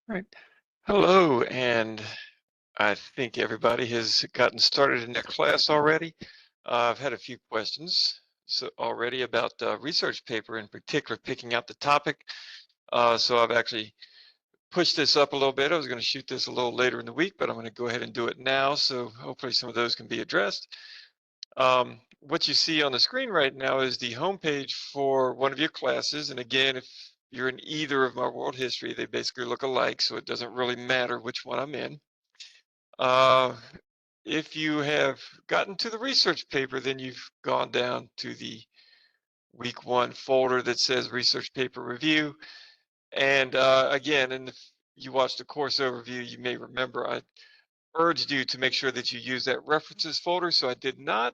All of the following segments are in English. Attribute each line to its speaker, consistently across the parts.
Speaker 1: Right. Hello, and I think everybody has gotten started in their class already. I've had a few questions already about research paper in particular, picking out the topic. So I've actually pushed this up a little bit. I was going to shoot this a little later in the week, but I'm going to go ahead and do it now. So hopefully some of those can be addressed. What you see on the screen right now is the homepage for one of your classes. And again, if you're in either of my world history, they basically look alike, so it doesn't really matter which one I'm in. Uh, if you have gotten to the research paper, then you've gone down to the week one folder that says research paper review. And again, and if you watched the course overview, you may remember I urged you to make sure that you use that references folder. So I did not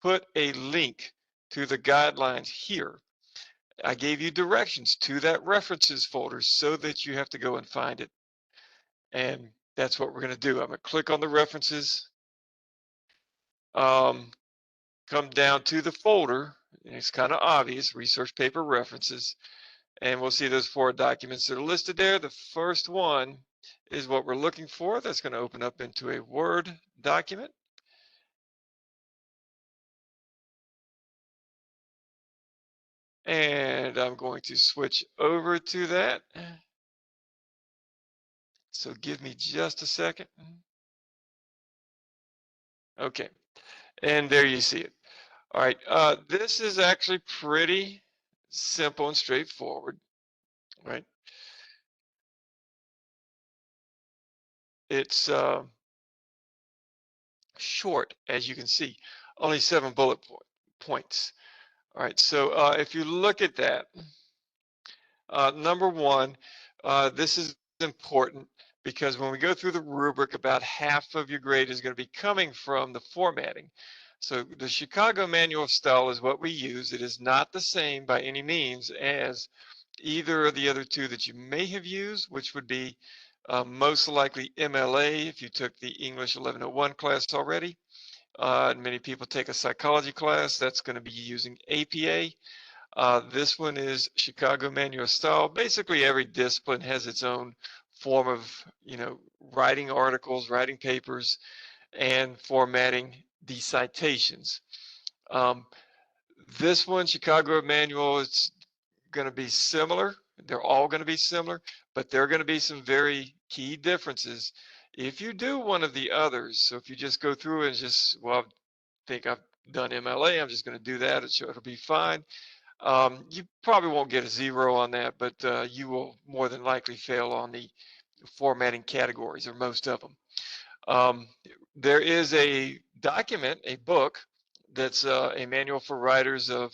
Speaker 1: put a link to the guidelines here. I gave you directions to that references folder so that you have to go and find it. And that's what we're going to do. I'm going to click on the references, come down to the folder. And it's kind of obvious, research paper references. And we'll see those four documents that are listed there. The first one is what we're looking for. That's going to open up into a Word document. And I'm going to switch over to that. So give me just a second. Okay, and there you see it. All right, this is actually pretty simple and straightforward, right? It's short, as you can see, only 7 points. All right, so if you look at that, number one, this is important because when we go through the rubric, about half of your grade is going to be coming from the formatting. So the Chicago Manual of Style is what we use. It is not the same by any means as either of the other two that you may have used, which would be most likely MLA if you took the English 1101 class already. Many people take a psychology class that's going to be using APA. This one is Chicago Manual Style. Basically, every discipline has its own form of, writing articles, writing papers, and formatting the citations. This one, Chicago Manual, is going to be similar. They're all going to be similar, but there are going to be some very key differences. If you do one of the others, so if you just go through and just, well, I think I've done MLA, I'm just going to do that. It'll be fine. You probably won't get a 0 on that, but you will more than likely fail on the formatting categories, or most of them. There is a document, a book, that's a manual for writers of,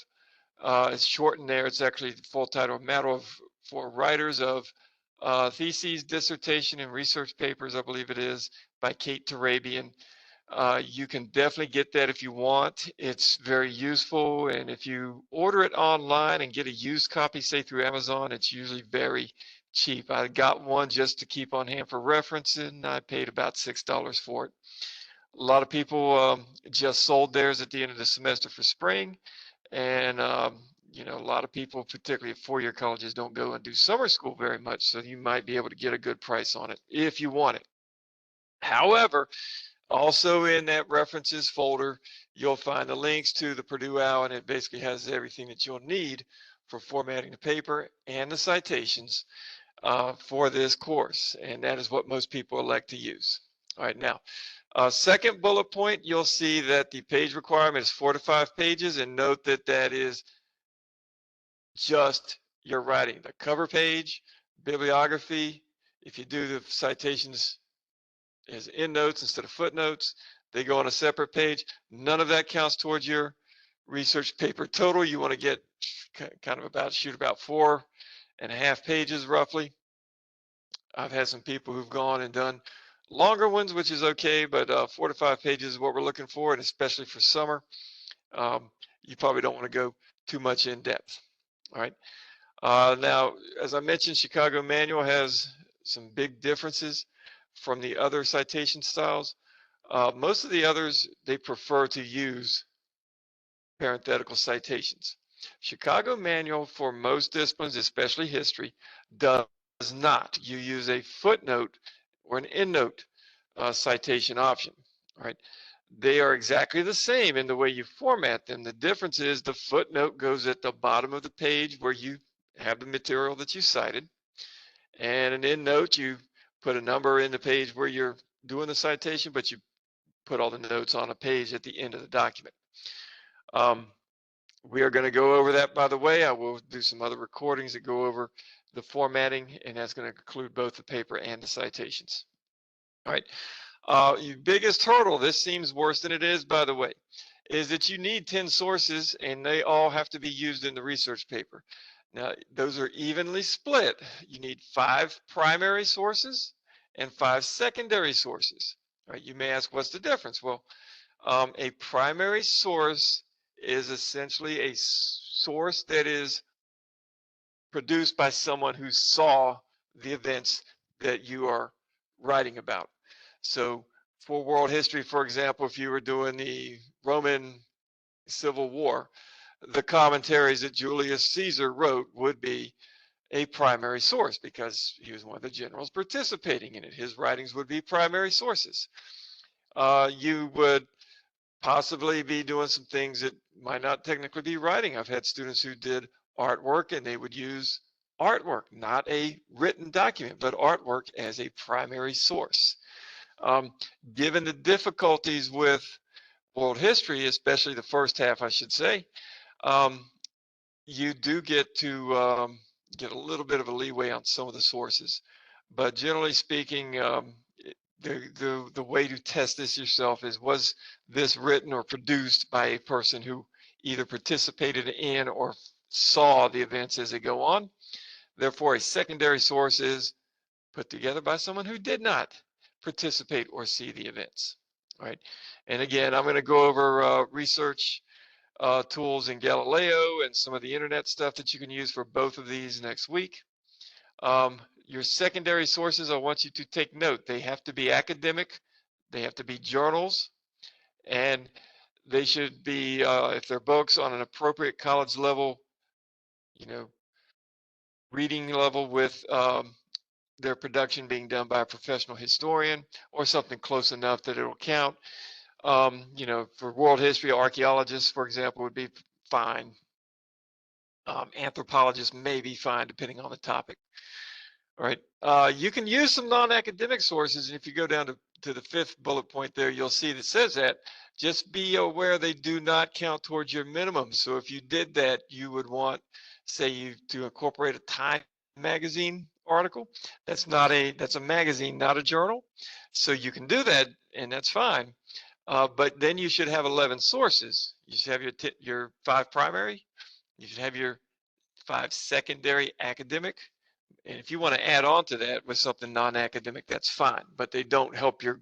Speaker 1: it's shortened there. It's actually the full title, Manual for Writers of Theses, Dissertation, and Research Papers, I believe it is, by Kate Turabian. You can definitely get that if you want. It's very useful, and if you order it online and get a used copy, say through Amazon, it's usually very cheap. I got one just to keep on hand for reference, and I paid about $6 for it. A lot of people just sold theirs at the end of the semester for spring, and a lot of people, particularly at four-year colleges, don't go and do summer school very much, so you might be able to get a good price on it if you want it. However, also in that references folder, you'll find the links to the Purdue OWL, and it basically has everything that you'll need for formatting the paper and the citations for this course. And that is what most people elect to use. All right, now, second bullet point, you'll see that the page requirement is 4 to 5 pages, and note that that is just your writing. The cover page, bibliography, if you do the citations as endnotes instead of footnotes, they go on a separate page. None of that counts towards your research paper total. You want to get kind of about 4.5 pages roughly. I've had some people who've gone and done longer ones, which is okay, but 4 to 5 pages is what we're looking for, and especially for summer, you probably don't want to go too much in depth. All right. Now, as I mentioned, Chicago Manual has some big differences from the other citation styles. Most of the others, they prefer to use parenthetical citations. Chicago Manual, for most disciplines, especially history, does not. You use a footnote or an endnote citation option. All right. They are exactly the same in the way you format them. The difference is the footnote goes at the bottom of the page where you have the material that you cited. And an endnote, you put a number in the page where you're doing the citation, but you put all the notes on a page at the end of the document. Um, we are going to go over that, by the way. I will do some other recordings that go over the formatting, and that's going to include both the paper and the citations. All right. Your biggest hurdle, this seems worse than it is, by the way, is that you need 10 sources and they all have to be used in the research paper. Now, those are evenly split. You need 5 primary sources and 5 secondary sources. All right, you may ask, what's the difference? Well, a primary source is essentially a source that is produced by someone who saw the events that you are writing about. So for world history, for example, if you were doing the Roman Civil War, the commentaries that Julius Caesar wrote would be a primary source because he was one of the generals participating in it. His writings would be primary sources. You would possibly be doing some things that might not technically be writing. I've had students who did artwork and they would use artwork, not a written document, but artwork as a primary source. Given the difficulties with world history, especially the first half, I should say, you do get to get a little bit of a leeway on some of the sources. But generally speaking, the way to test this yourself is, was this written or produced by a person who either participated in or saw the events as they go on? Therefore, a secondary source is put together by someone who did not participate or see the events. All right. And again, I'm going to go over research tools in Galileo and some of the internet stuff that you can use for both of these next week. Your secondary sources, I want you to take note. They have to be academic, they have to be journals, and they should be, if they're books, on an appropriate college level, you know, reading level with their production being done by a professional historian or something close enough that it'll count. You know, for world history, archaeologists, for example, would be fine. Anthropologists may be fine depending on the topic. All right. You can use some non-academic sources. And if you go down to the 5th bullet point there, you'll see that says that. Just be aware they do not count towards your minimum. So if you did that, you would want, say, you to incorporate a Time magazine article. That's a magazine, not a journal. So you can do that, and that's fine. But then you should have 11 sources. You should have your 5 primary. You should have your 5 secondary academic. And if you want to add on to that with something non-academic, that's fine, but they don't help your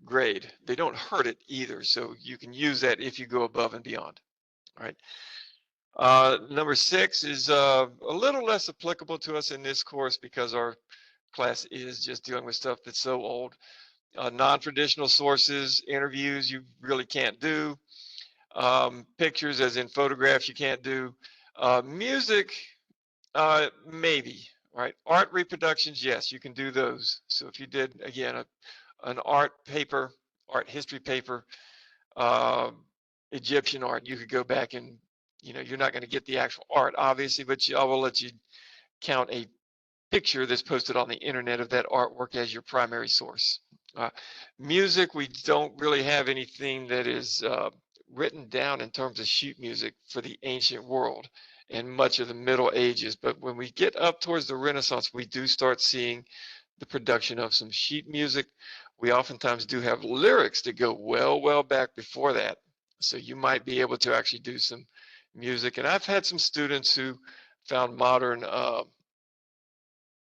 Speaker 1: grade. They don't hurt it either. So you can use that if you go above and beyond. All right. Number 6 is a little less applicable to us in this course because our class is just dealing with stuff that's so old. Non-traditional sources, interviews, you really can't do. Pictures, as in photographs, you can't do. Music, maybe. Right, art reproductions, yes, you can do those. So if you did, again, an art paper, art history paper, Egyptian art, you could go back and, you know, you're not going to get the actual art, obviously, but I will let you count a picture that's posted on the internet of that artwork as your primary source. Music, we don't really have anything that is written down in terms of sheet music for the ancient world and much of the Middle Ages. But when we get up towards the Renaissance, we do start seeing the production of some sheet music. We oftentimes do have lyrics that go well back before that. So you might be able to actually do some music. And I've had some students who found modern,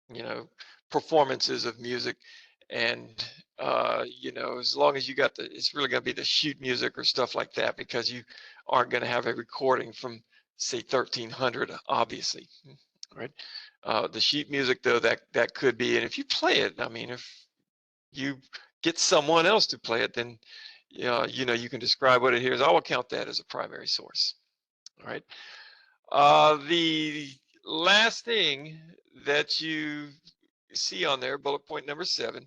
Speaker 1: you know, performances of music. And, you know, as long as you got it's really going to be the sheet music or stuff like that, because you aren't going to have a recording from, say, 1300, obviously. Right. The sheet music, though, that could be, and if you play it, I mean, if you get someone else to play it, then you know, you can describe what it is. I will count that as a primary source. All right. The last thing that you see on there, bullet point number 7,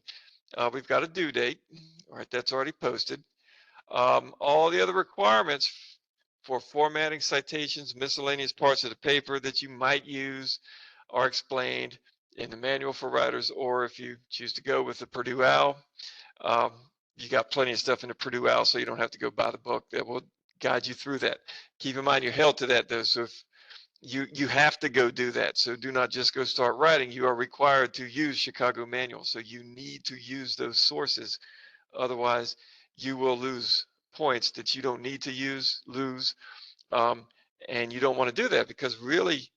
Speaker 1: we've got a due date. All right, that's already posted. All the other requirements for formatting citations, miscellaneous parts of the paper that you might use are explained in the manual for writers, or if you choose to go with the Purdue OWL, you got plenty of stuff in the Purdue OWL, so you don't have to go buy the book that will guide you through that. Keep in mind you're held to that though, so if you have to go do that. So do not just go start writing. You are required to use Chicago Manual, so you need to use those sources. Otherwise, you will lose points that you don't need to lose. And you don't want to do that, because really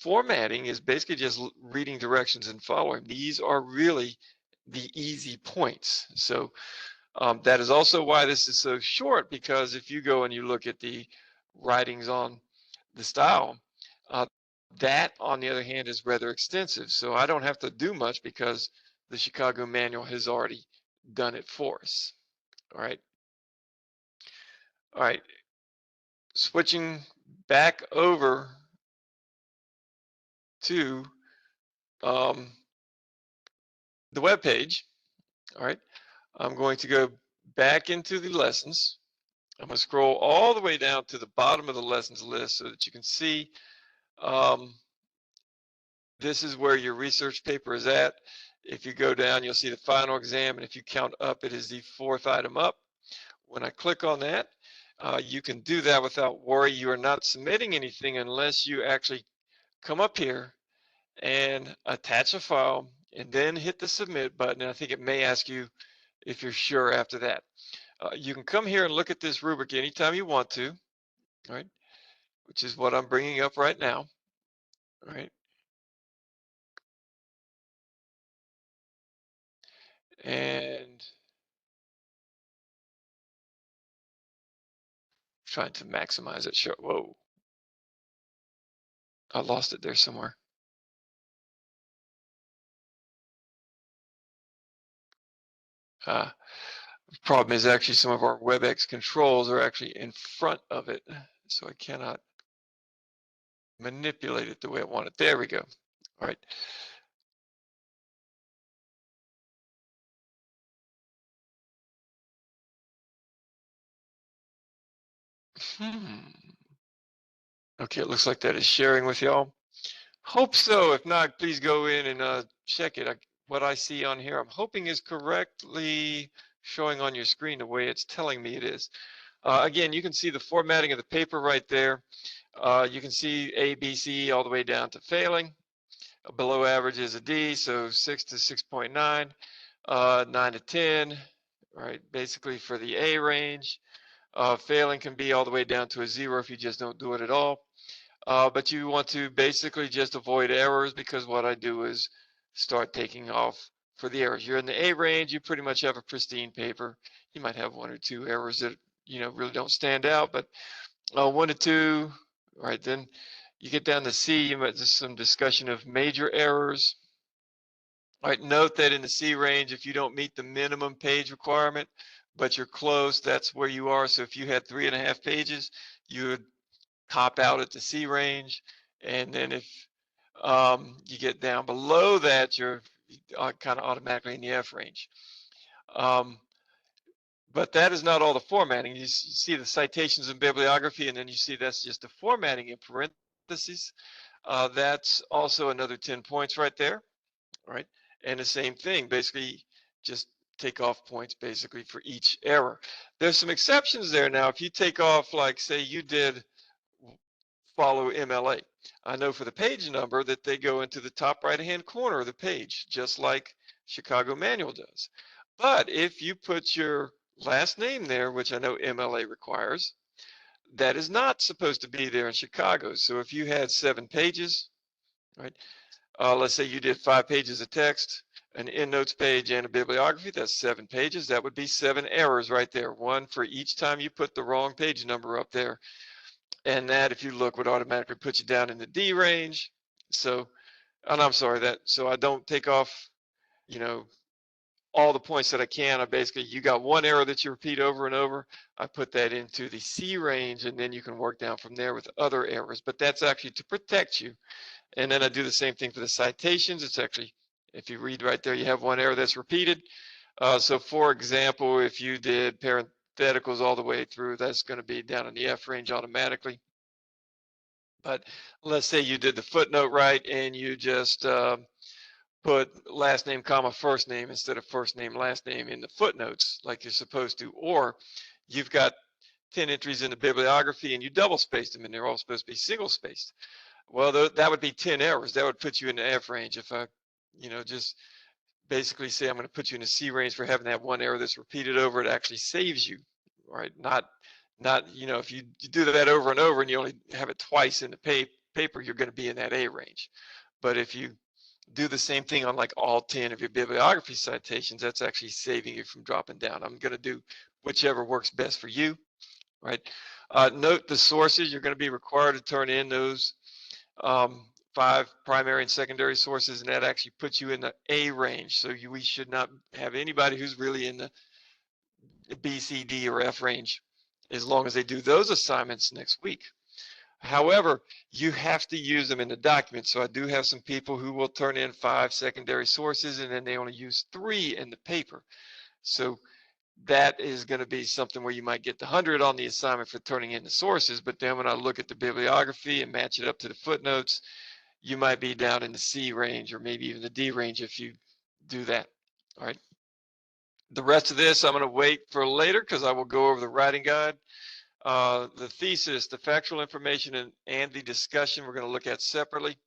Speaker 1: formatting is basically just reading directions and following. These are really the easy points. So that is also why this is so short, because if you go and you look at the writings on the style, that on the other hand is rather extensive. So I don't have to do much because the Chicago Manual has already done it for us. All right. All right. Switching back over to the web page. All right. I'm going to go back into the lessons. I'm going to scroll all the way down to the bottom of the lessons list so that you can see this is where your research paper is at. If you go down, you'll see the final exam, and if you count up, it is the 4th item up. When I click on that, you can do that without worry. You are not submitting anything unless you actually come up here and attach a file and then hit the submit button. And I think it may ask you if you're sure after that. You can come here and look at this rubric anytime you want to, right? Which is what I'm bringing up right now, right? And trying to maximize it. Sure. Whoa, I lost it there somewhere. Problem is actually some of our WebEx controls are actually in front of it, so I cannot manipulate it the way I want it. There we go. All right. Okay, it looks like that is sharing with y'all. Hope so. If not, please go in and check it. What I see on here, I'm hoping is correctly showing on your screen the way it's telling me it is. Again, you can see the formatting of the paper right there. You can see A, B, C all the way down to failing. Below average is a D, so 6 to 6.9, 9 to 10, right? Basically for the A range. Failing can be all the way down to a 0 if you just don't do it at all. But you want to basically just avoid errors, because what I do is start taking off for the errors. You're in the A range, you pretty much have a pristine paper. You might have 1 or 2 errors that really don't stand out, but 1 to 2, right? Then you get down to C, you might just some discussion of major errors. All right, note that in the C range, if you don't meet the minimum page requirement, but you're close, that's where you are. So if you had 3.5 pages, you would top out at the C range. And then if you get down below that, you're kind of automatically in the F range. But that is not all the formatting. You see the citations and bibliography, and then you see that's just the formatting in parentheses. That's also another 10 points right there, right? And the same thing, basically just take off points basically for each error. There's some exceptions there. Now, if you take off, like say you did follow MLA, I know for the page number that they go into the top right-hand corner of the page, just like Chicago Manual does. But if you put your last name there, which I know MLA requires, that is not supposed to be there in Chicago. So if you had 7 pages, right? Let's say you did 5 pages of text, an endnotes page, and a bibliography, that's 7 pages. That would be 7 errors right there, 1 for each time you put the wrong page number up there. And that, if you look, would automatically put you down in the D range. So, and I'm sorry, so I don't take off, all the points that I can. I basically, you got 1 error that you repeat over and over, I put that into the C range, and then you can work down from there with other errors. But that's actually to protect you And then I do the same thing for the citations. It's actually, if you read right there, you have one error that's repeated. So for example, if you did parentheticals all the way through, that's going to be down in the F range automatically. But let's say you did the footnote right and you just put last name comma first name instead of first name last name in the footnotes like you're supposed to, or you've got 10 entries in the bibliography and you double spaced them and they're all supposed to be single spaced. Well, that would be 10 errors. That would put you in the F range. If I, just basically say I'm going to put you in the C range for having that one error that's repeated over, it actually saves you, right? Not, if you do that over and over and you only have it twice in the paper, you're going to be in that A range. But if you do the same thing on like all 10 of your bibliography citations, that's actually saving you from dropping down. I'm going to do whichever works best for you, right? Note the sources. You're going to be required to turn in those 5 primary and secondary sources, and that actually puts you in the A range. So we should not have anybody who's really in the B, C, D, or F range as long as they do those assignments next week. However, you have to use them in the document. So I do have some people who will turn in 5 secondary sources and then they only use 3 in the paper. So that is going to be something where you might get the 100 on the assignment for turning in the sources. But then when I look at the bibliography and match it up to the footnotes, you might be down in the C range or maybe even the D range if you do that. All right. The rest of this I'm going to wait for later because I will go over the writing guide. The thesis, the factual information, and the discussion we're going to look at separately.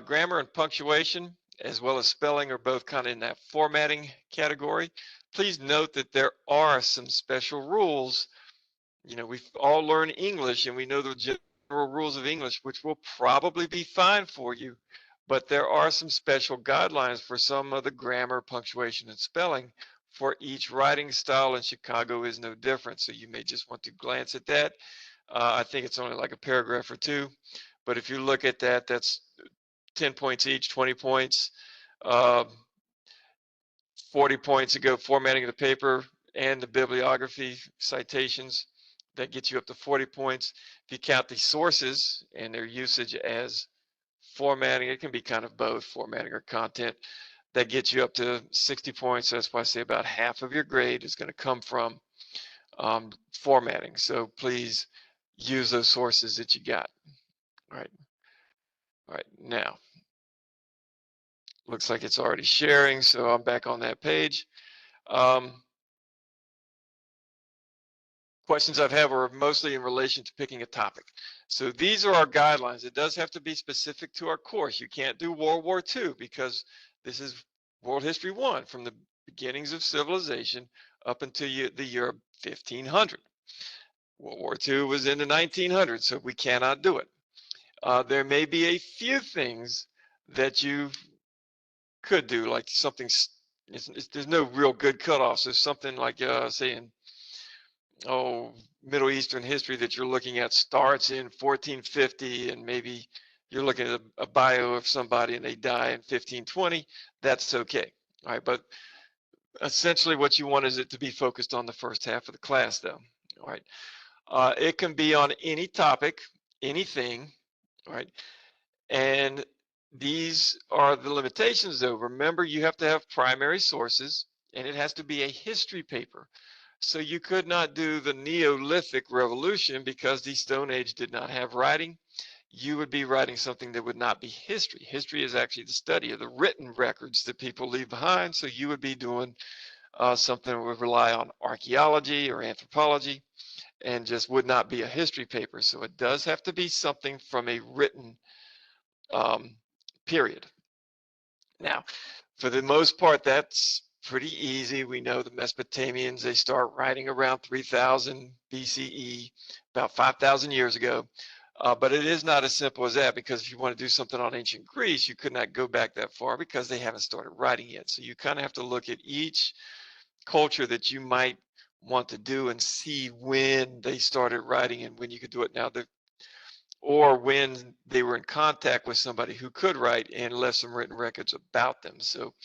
Speaker 1: Grammar and punctuation, as well as spelling, are both kind of in that formatting category. Please note that there are some special rules. We've all learned English and we know the general rules of English, which will probably be fine for you. But there are some special guidelines for some of the grammar, punctuation, and spelling for each writing style, and Chicago is no different. So you may just want to glance at that. I think it's only like a paragraph or 2. But if you look at that, that's 10 points each, 20 points, 40 points to go formatting of the paper and the bibliography citations. That gets you up to 40 points. If you count the sources and their usage as formatting, it can be kind of both formatting or content. That gets you up to 60 points. That's why I say about half of your grade is going to come from formatting. So please use those sources that you got. All right. All right. Now, looks like it's already sharing. So I'm back on that page. Questions I've had were mostly in relation to picking a topic. So these are our guidelines. It does have to be specific to our course. You can't do World War II because this is World History 1 from the beginnings of civilization up until the year 1500. World War II was in the 1900s, so we cannot do it. There may be a few things that you could do, like something, there's no real good cutoff. So something like, saying, Middle Eastern history that you're looking at starts in 1450 and maybe you're looking at a bio of somebody and they die in 1520, that's okay. All right, but essentially what you want is it to be focused on the first half of the class though. All right, it can be on any topic, anything, all right, and these are the limitations though. Remember, you have to have primary sources and it has to be a history paper. So you could not do the Neolithic revolution because the Stone Age did not have writing. You would be writing something that would not be history. History is actually the study of the written records that people leave behind. So you would be doing something that would rely on archaeology or anthropology and just would not be a history paper. So it does have to be something from a written period. Now, for the most part, that's pretty easy. We know the Mesopotamians, they start writing around 3000 BCE, about 5,000 years ago. But it is not as simple as that, because if you want to do something on ancient Greece, you could not go back that far because they haven't started writing yet. So you kind of have to look at each culture that you might want to do and see when they started writing and when you could do it. Now, or when they were in contact with somebody who could write and left some written records about them. So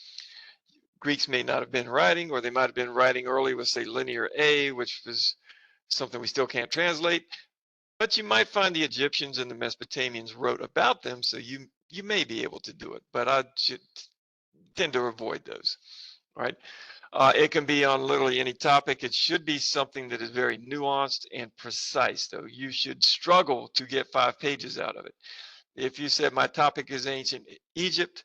Speaker 1: Greeks may not have been writing, or they might have been writing early with, say, Linear A, which was something we still can't translate. But you might find the Egyptians and the Mesopotamians wrote about them, so you you may be able to do it, but I should tend to avoid those. All right. It can be on literally any topic. It should be something that is very nuanced and precise, though. You should struggle to get 5 pages out of it. If you said my topic is ancient Egypt,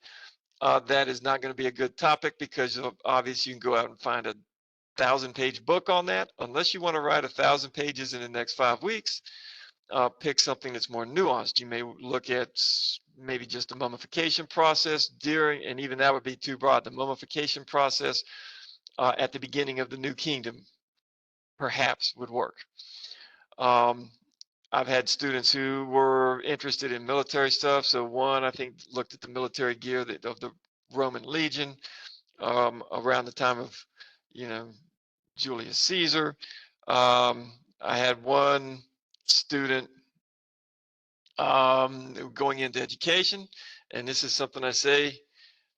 Speaker 1: that is not going to be a good topic because obviously you can go out and find a 1,000-page book on that. Unless you want to write 1,000 pages in the next 5 weeks, pick something that's more nuanced. You may look at maybe just the mummification process during, and even that would be too broad, the mummification process at the beginning of the New Kingdom perhaps would work. I've had students who were interested in military stuff. So one, I think, looked at the military gear of the Roman Legion around the time of, Julius Caesar. I had one student going into education, and this is something I say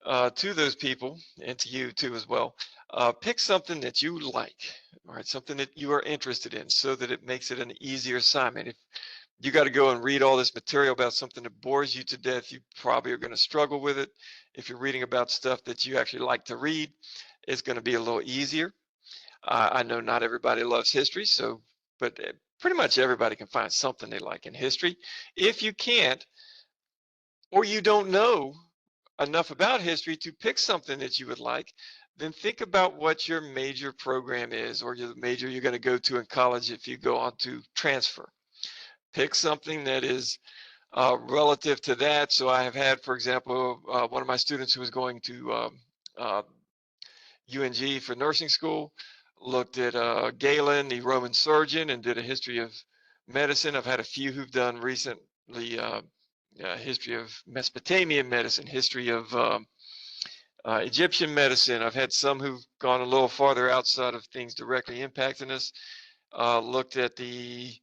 Speaker 1: to those people and to you too as well. Pick something that you like, all right, something that you are interested in, so that it makes it an easier assignment. If you got to go and read all this material about something that bores you to death, you probably are going to struggle with it. If you're reading about stuff that you actually like to read, it's going to be a little easier. I know not everybody loves history, but pretty much everybody can find something they like in history. If you can't, or you don't know enough about history to pick something that you would like, then think about what your major program is, or your major you're going to go to in college if you go on to transfer. Pick something that is relative to that. So I have had, for example, one of my students who was going to UNG for nursing school, looked at Galen, the Roman surgeon, and did a history of medicine. I've had a few who've done recently history of Mesopotamian medicine, history of Egyptian medicine. I've had some who've gone a little farther outside of things directly impacting us, looked at the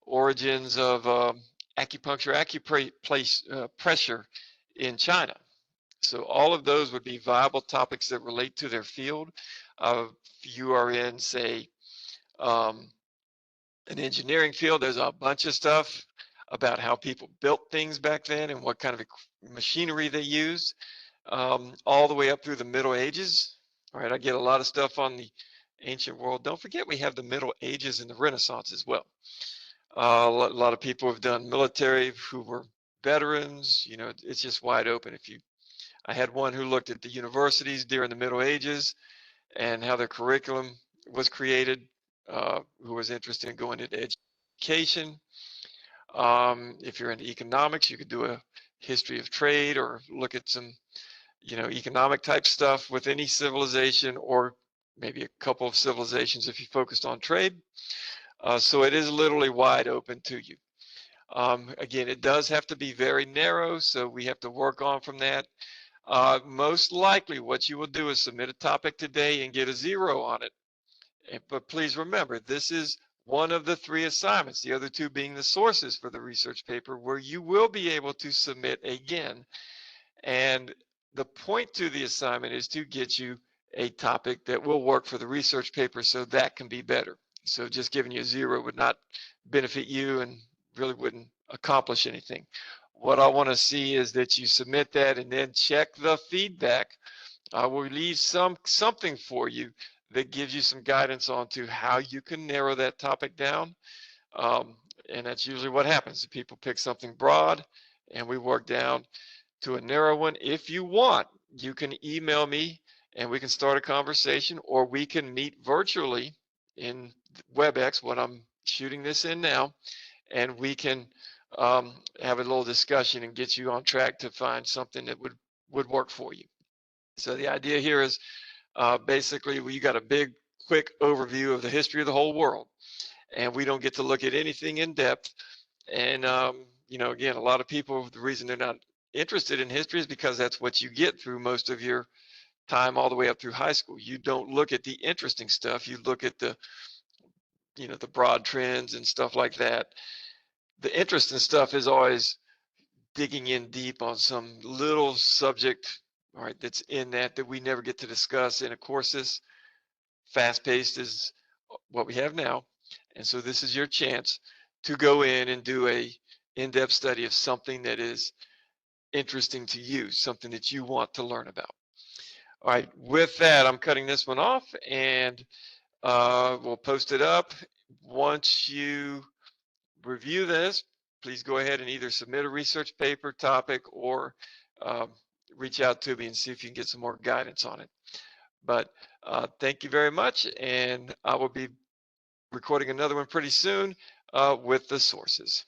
Speaker 1: origins of acupuncture, pressure in China. So all of those would be viable topics that relate to their field. If you are in, say, an engineering field, there's a bunch of stuff about how people built things back then and what kind of machinery they used, all the way up through the Middle Ages. All right, I get a lot of stuff on the ancient world. Don't forget we have the Middle Ages and the Renaissance as well. A lot of people have done military who were veterans. It's just wide open. I had one who looked at the universities during the Middle Ages and how their curriculum was created, who was interested in going into education. If you're into economics, you could do a history of trade or look at some, economic type stuff with any civilization, or maybe a couple of civilizations if you focused on trade. So it is literally wide open to you. Again, it does have to be very narrow, so we have to work on from that. Most likely what you will do is submit a topic today and get a 0 on it. But please remember, this is one of the 3 assignments, the other 2 being the sources for the research paper, where you will be able to submit again. And the point to the assignment is to get you a topic that will work for the research paper, so that can be better. So just giving you a 0 would not benefit you and really wouldn't accomplish anything. What I want to see is that you submit that and then check the feedback. I will leave something for you that gives you some guidance on to how you can narrow that topic down. And that's usually what happens. People pick something broad and we work down to a narrow one. If you want, you can email me and we can start a conversation, or we can meet virtually in WebEx, what I'm shooting this in now, and we can have a little discussion and get you on track to find something that would work for you. So the idea here is basically you got a big, quick overview of the history of the whole world, and we don't get to look at anything in depth. And again, a lot of people, the reason they're not interested in history is because that's what you get through most of your time all the way up through high school. You don't look at the interesting stuff. You look at the broad trends and stuff like that. The interesting stuff is always digging in deep on some little subject, all right, that's in that we never get to discuss in a course. Fast-paced is what we have now. And so this is your chance to go in and do a in-depth study of something that is interesting to you, something that you want to learn about. All right, with that, I'm cutting this one off, and we'll post it up. Once you review this, please go ahead and either submit a research paper topic or um, reach out to me and see if you can get some more guidance on it. But thank you very much, and I will be recording another one pretty soon with the sources.